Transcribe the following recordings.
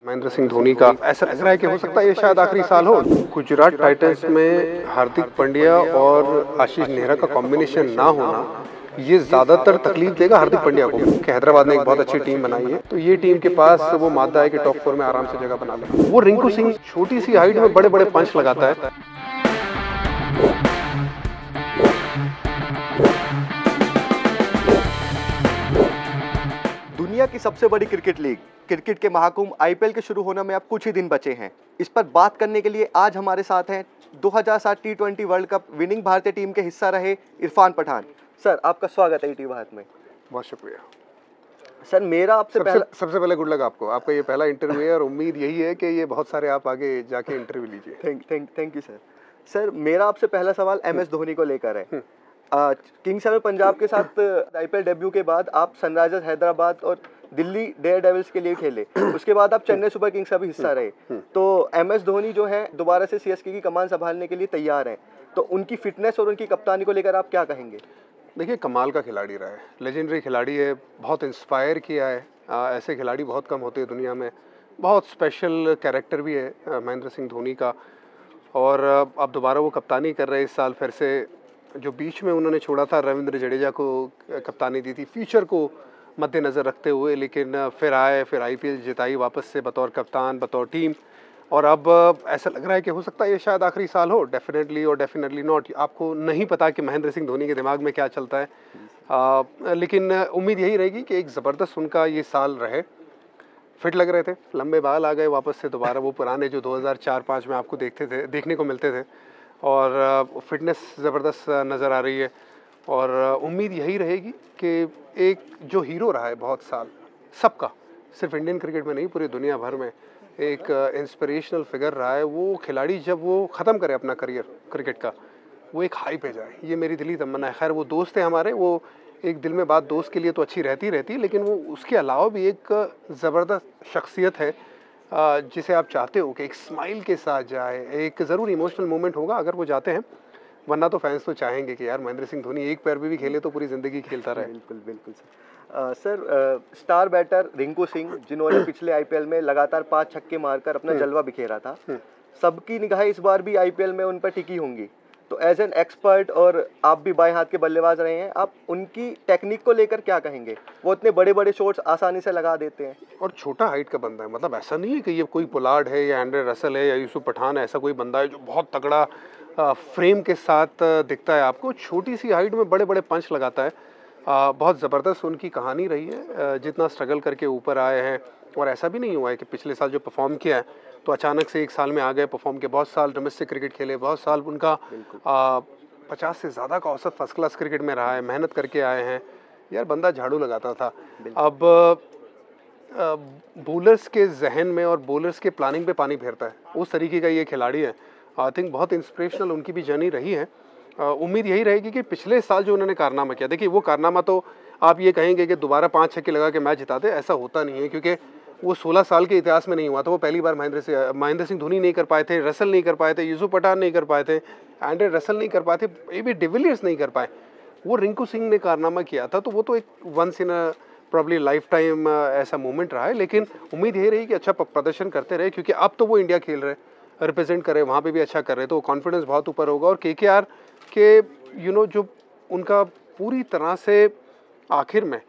महेंद्र सिंह धोनी का ऐसा लग रहा है कि हो सकता है ये शायद आखिरी साल हो। गुजरात टाइटंस में हार्दिक पांड्या और आशीष नेहरा का कॉम्बिनेशन ना होना ये ज्यादातर तकलीफ देगा हार्दिक पांड्या को कि हैदराबाद ने एक बहुत अच्छी टीम बनाई है, तो ये टीम के पास वो मादा है कि टॉप 4 में आराम से जगह बना ले। वो रिंकू सिंह छोटी सी हाइट में बड़े बड़े पंच लगाता है। दुनिया की सबसे बड़ी क्रिकेट लीग, क्रिकेट के महाकुंभ आईपीएल के शुरू होने में अब कुछ ही दिन बचे हैं। इस पर बात करने के लिए आज हमारे साथ हैं 2007 टी20 वर्ल्ड कप विनिंग भारतीय टीम के हिस्सा रहे इरफान पठान। सर, आपका स्वागत है ईटी भारत में। बहुत शुक्रिया सर। मेरा आपसे सबसे पहले गुड लक आपको, आपका ये पहला इंटरव्यू है और उम्मीद यही है कि ये बहुत सारे आप आगे जाके इंटरव्यू लीजिए। Thank you sir. सर, मेरा आपसे पहला सवाल एमएस धोनी को लेकर है। किंग्स 11 पंजाब के साथ आईपीएल डेब्यू के बाद आप सनराइजर्स हैदराबाद और दिल्ली डेयर डेविल्स के लिए खेले, उसके बाद आप चेन्नई सुपर किंग्स का भी हिस्सा रहे। तो एमएस धोनी जो है दोबारा से सीएसके की कमान संभालने के लिए तैयार हैं, तो उनकी फिटनेस और उनकी कप्तानी को लेकर आप क्या कहेंगे? देखिए, कमाल का खिलाड़ी रहा है, लेजेंडरी खिलाड़ी है, बहुत इंस्पायर किया है। ऐसे खिलाड़ी बहुत कम होते हैं दुनिया में। बहुत स्पेशल कैरेक्टर भी है महेंद्र सिंह धोनी का। और अब दोबारा वो कप्तानी कर रहे हैं इस साल फिर से। जो बीच में उन्होंने छोड़ा था रविंद्र जडेजा को कप्तानी दी थी फ्यूचर को मद्देनज़र रखते हुए, लेकिन फिर आए, फिर आईपीएल जिताई वापस से बतौर कप्तान, बतौर टीम। और अब ऐसा लग रहा है कि हो सकता है ये शायद आखिरी साल हो। डेफिनेटली और डेफिनेटली नॉट। आपको नहीं पता कि महेंद्र सिंह धोनी के दिमाग में क्या चलता है, लेकिन उम्मीद यही रहेगी कि एक ज़बरदस्त उनका ये साल रहे। फिट लग रहे थे, लंबे बाल आ गए वापस से दोबारा, वो पुराने जो 2004-05 में आपको देखने को मिलते थे। और फिटनेस ज़बरदस्त नज़र आ रही है। और उम्मीद यही रहेगी कि एक जो हीरो रहा है बहुत साल सबका, सिर्फ इंडियन क्रिकेट में नहीं पूरी दुनिया भर में एक इंस्पिरेशनल फिगर रहा है, वो खिलाड़ी जब वो ख़त्म करे अपना करियर क्रिकेट का, वो एक हाई पे जाए। ये मेरी दिली तमन्ना है। खैर, वो दोस्त है हमारे, वो एक दिल में बात दोस्त के लिए तो अच्छी रहती, लेकिन वो उसके अलावा भी एक ज़बरदस्त शख्सियत है जिसे आप चाहते हो कि एक स्माइल के साथ जाए। एक ज़रूर इमोशनल मोमेंट होगा अगर वो जाते हैं, वरना तो फैंस तो चाहेंगे कि यार महेंद्र सिंह धोनी एक पैर पे भी खेले तो पूरी ज़िंदगी खेलता रहे। बिल्कुल sir. Star batter Rinku Singh, जिन्होंने पिछले आईपीएल में लगातार 5 छक्के मारकर अपना जलवा बिखेरा था, सबकी निगाहें इस बार भी आईपीएल में उन पर टिकी होंगी। तो एज एन एक्सपर्ट, और आप भी बाएं हाथ के बल्लेबाज रहे हैं, आप उनकी टेक्निक को लेकर क्या कहेंगे? वो इतने बड़े बड़े शॉट्स आसानी से लगा देते हैं और छोटा हाइट का बंदा है। मतलब ऐसा नहीं है कि ये कोई पोलार्ड है या एंड्रे रसल है या यूसुफ पठान है, ऐसा कोई बंदा है जो बहुत तगड़ा फ्रेम के साथ दिखता है आपको। छोटी सी हाइट में बड़े बड़े पंच लगाता है। बहुत ज़बरदस्त उनकी कहानी रही है, जितना स्ट्रगल करके ऊपर आए हैं। और ऐसा भी नहीं हुआ है कि पिछले साल जो परफॉर्म किया है तो अचानक से एक साल में आ गए परफॉर्म के। बहुत साल डोमेस्टिक क्रिकेट खेले, बहुत साल उनका 50 से ज़्यादा का औसत फर्स्ट क्लास क्रिकेट में रहा है, मेहनत करके आए हैं। यार बंदा झाड़ू लगाता था। अब बॉलर्स के जहन में और बॉलर्स के प्लानिंग पे पानी फेरता है, उस तरीके का ये खिलाड़ी है। आई थिंक बहुत इंस्पिरेशनल उनकी भी जर्नी रही है। उम्मीद यही रहेगी कि पिछले साल जो उन्होंने कारनामा किया, देखिए वो कारनामा तो आप ये कहेंगे कि दोबारा 5 छक्के लगा के मैच जिताते, ऐसा होता नहीं है, क्योंकि वो 16 साल के इतिहास में नहीं हुआ था। वो पहली बार महेंद्र सिंह धोनी नहीं कर पाए थे, रसल नहीं कर पाए थे, यूसुफ पठान नहीं कर पाए थे, एंड्रे रसल नहीं कर पाए थे, एबी डिविलियर्स नहीं कर पाए। वो रिंकू सिंह ने कारनामा किया था, तो वो तो एक once in probably lifetime ऐसा मोमेंट रहा है। लेकिन उम्मीद यही रही कि अच्छा प्रदर्शन करते रहे, क्योंकि अब तो वो इंडिया खेल रहे, रिप्रेजेंट कर रहे, वहाँ पे भी अच्छा कर रहे, तो कॉन्फिडेंस बहुत ऊपर होगा। और केकेआर के जो उनका पूरी तरह से आखिर में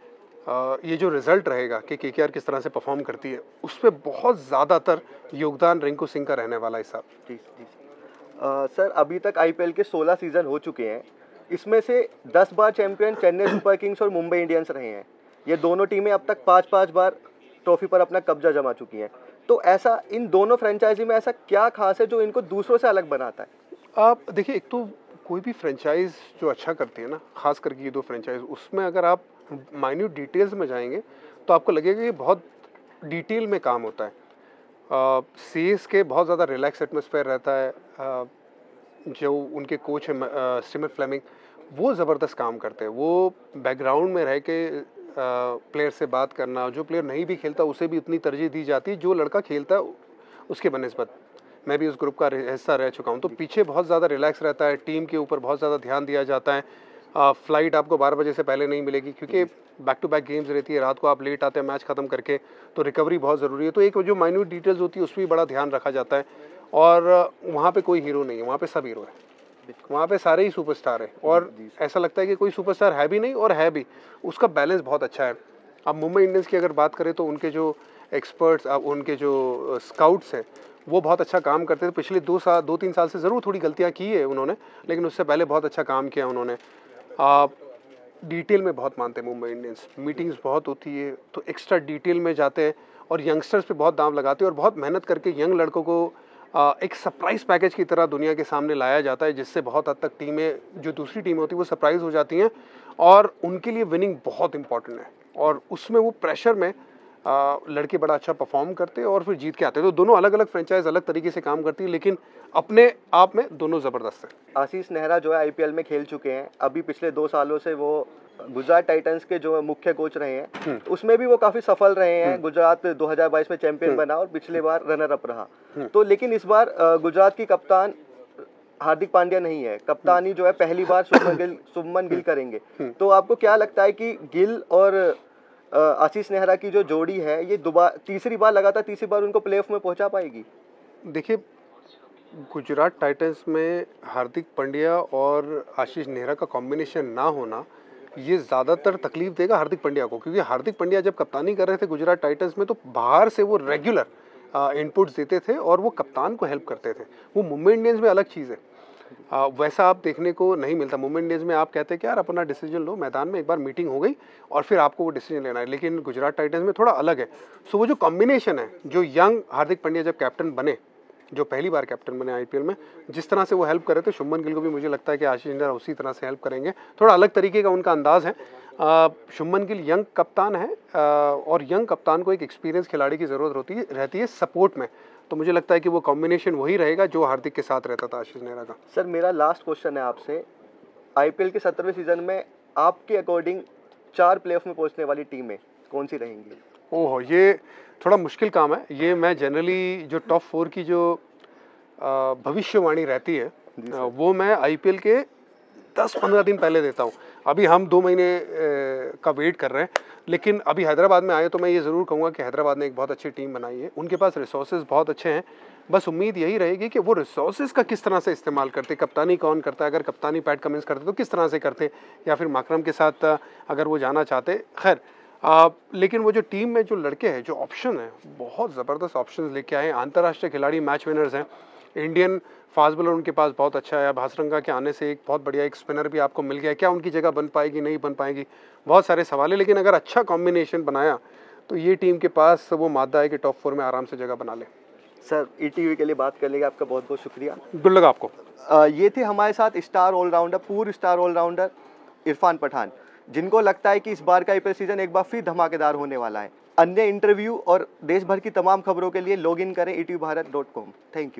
ये जो रिज़ल्ट रहेगा कि केकेआर किस तरह से परफॉर्म करती है, उस पर बहुत ज़्यादातर योगदान रिंकू सिंह का रहने वाला है साहब। जी। सर, अभी तक आईपीएल के 16 सीज़न हो चुके हैं, इसमें से 10 बार चैंपियन चेन्नई सुपर किंग्स और मुंबई इंडियंस रहे हैं। ये दोनों टीमें अब तक 5-5 बार ट्रॉफी पर अपना कब्जा जमा चुकी हैं। तो ऐसा इन दोनों फ्रेंचाइजी में ऐसा क्या खास है जो इनको दूसरों से अलग बनाता है? आप देखिए, एक तो कोई भी फ्रेंचाइज जो अच्छा करती है ना, खास करके ये 2 फ्रेंचाइज, उसमें अगर आप माइन्यूट डिटेल्स में जाएंगे तो आपको लगेगा कि बहुत डिटेल में काम होता है। सीएसके बहुत ज़्यादा रिलैक्स एटमॉस्फेयर रहता है। जो उनके कोच हैं स्टीवन फ्लेमिंग, वो ज़बरदस्त काम करते हैं। वो बैकग्राउंड में रह के प्लेयर से बात करना, जो प्लेयर नहीं भी खेलता उसे भी उतनी तरजीह दी जाती है जो लड़का खेलता है उसके बनिस्बत। मैं भी उस ग्रुप का हिस्सा रह चुका हूँ, तो पीछे बहुत ज़्यादा रिलैक्स रहता है, टीम के ऊपर बहुत ज़्यादा ध्यान दिया जाता है। फ्लाइट आपको 12 बजे से पहले नहीं मिलेगी, क्योंकि बैक टू बैक गेम्स रहती है, रात को आप लेट आते हैं मैच ख़त्म करके, तो रिकवरी बहुत ज़रूरी है। तो एक जो माइन्यूट डिटेल्स होती है उसमें भी बड़ा ध्यान रखा जाता है। और वहाँ पे कोई हीरो नहीं है, वहाँ पे सब हीरो है, वहाँ पे सारे ही सुपरस्टार हैं। और ऐसा लगता है कि कोई सुपरस्टार है भी नहीं और है भी, उसका बैलेंस बहुत अच्छा है। अब मुंबई इंडियंस की अगर बात करें तो उनके जो एक्सपर्ट्स, अब उनके जो स्काउट्स हैं वो बहुत अच्छा काम करते थे। पिछले 2-3 साल से ज़रूर थोड़ी गलतियाँ की है उन्होंने, लेकिन उससे पहले बहुत अच्छा काम किया उन्होंने। डिटेल में बहुत मानते हैं मुंबई इंडियंस, मीटिंग्स बहुत होती है तो एक्स्ट्रा डिटेल में जाते हैं और यंगस्टर्स पे बहुत दांव लगाते हैं और बहुत मेहनत करके यंग लड़कों को एक सरप्राइज पैकेज की तरह दुनिया के सामने लाया जाता है, जिससे बहुत हद तक टीमें, जो दूसरी टीमें होती है वो सरप्राइज हो जाती हैं और उनके लिए विनिंग बहुत इंपॉर्टेंट है। और उसमें वो प्रेशर में लड़के बड़ा अच्छा परफॉर्म करते हैं और फिर जीत के आते हैं। तो दोनों अलग अलग फ्रेंचाइज अलग तरीके से काम करती है, लेकिन अपने आप में दोनों ज़बरदस्त हैं। आशीष नेहरा जो है आईपीएल में खेल चुके हैं, अभी पिछले 2 सालों से वो गुजरात टाइटंस के जो मुख्य कोच रहे हैं, उसमें भी वो काफ़ी सफल रहे हैं। गुजरात 2022 में चैंपियन बना और पिछले बार रनर अप रहा। तो लेकिन इस बार गुजरात की कप्तान हार्दिक पांड्या नहीं है, कप्तानी जो है पहली बार शुभमन गिल करेंगे। तो आपको क्या लगता है कि गिल और आशीष नेहरा की जो जोड़ी है ये तीसरी बार उनको प्लेऑफ में पहुंचा पाएगी? देखिए, गुजरात टाइटंस में हार्दिक पांड्या और आशीष नेहरा का कॉम्बिनेशन ना होना ये ज़्यादातर तकलीफ देगा हार्दिक पांड्या को, क्योंकि हार्दिक पांड्या जब कप्तानी कर रहे थे गुजरात टाइटंस में तो बाहर से वो रेगुलर इनपुट्स देते थे और वो कप्तान को हेल्प करते थे। वो मुंबई इंडियंस में अलग चीज़ है, वैसा आप देखने को नहीं मिलता। मुंबई इंडियंस में आप कहते हैं कि यार अपना डिसीजन लो, मैदान में एक बार मीटिंग हो गई और फिर आपको वो डिसीजन लेना है, लेकिन गुजरात टाइटंस में थोड़ा अलग है। सो वो जो कॉम्बिनेशन है, जो यंग हार्दिक पांड्या जब कैप्टन बने, जो पहली बार कैप्टन बने आईपीएल में, जिस तरह से वो हेल्प कर रहे थे, शुभमन गिल को भी मुझे लगता है कि आशीष नेहरा उसी तरह से हेल्प करेंगे। थोड़ा अलग तरीके का उनका अंदाज है। शुभमन गिल यंग कप्तान है और यंग कप्तान को एक एक्सपीरियंस खिलाड़ी की ज़रूरत रहती है सपोर्ट में, तो मुझे लगता है कि वो कॉम्बिनेशन वही रहेगा जो हार्दिक के साथ रहता था आशीष नेहरा का। सर मेरा लास्ट क्वेश्चन है आपसे, आईपीएल के 17वें सीजन में आपके अकॉर्डिंग 4 प्लेऑफ में पहुंचने वाली टीमें कौन सी रहेंगी? ओह, ये थोड़ा मुश्किल काम है। ये मैं जनरली जो टॉप 4 की जो भविष्यवाणी रहती है वो मैं आईपीएल के 10-15 दिन पहले देता हूँ। अभी हम 2 महीने का वेट कर रहे हैं, लेकिन अभी हैदराबाद में आए तो मैं ये ज़रूर कहूँगा कि हैदराबाद ने एक बहुत अच्छी टीम बनाई है, उनके पास रिसोर्सेज बहुत अच्छे हैं। बस उम्मीद यही रहेगी कि वो रिसोर्सेज का किस तरह से इस्तेमाल करते, कप्तानी कौन करता है, अगर कप्तानी पैट कमिंस करते तो किस तरह से करते, या फिर माकरम के साथ अगर वो जाना चाहते। खैर, लेकिन वो जो टीम में जो लड़के हैं, जो ऑप्शन है, बहुत ज़बरदस्त ऑप्शन लेके आए। अंतर्राष्ट्रीय खिलाड़ी, मैच विनर्स हैं। इंडियन फास्ट बॉलर उनके पास बहुत अच्छा है। भासरंगा के आने से एक बहुत बढ़िया एक स्पिनर भी आपको मिल गया। क्या उनकी जगह बन पाएगी, नहीं बन पाएगी, बहुत सारे सवाल है, लेकिन अगर अच्छा कॉम्बिनेशन बनाया तो ये टीम के पास वो मादा है कि टॉप 4 में आराम से जगह बना ले। सर ईटीवी के लिए बात करने का आपका बहुत बहुत शुक्रिया। गुड लक आपको। ये थे हमारे साथ स्टार ऑलराउंडर, पूर्व स्टार ऑलराउंडर इरफान पठान, जिनको लगता है कि इस बार का आईपीएल सीजन एक बार फिर धमाकेदार होने वाला है। अन्य इंटरव्यू और देश भर की तमाम खबरों के लिए लॉग इन करें etvbharat.com। Thank you.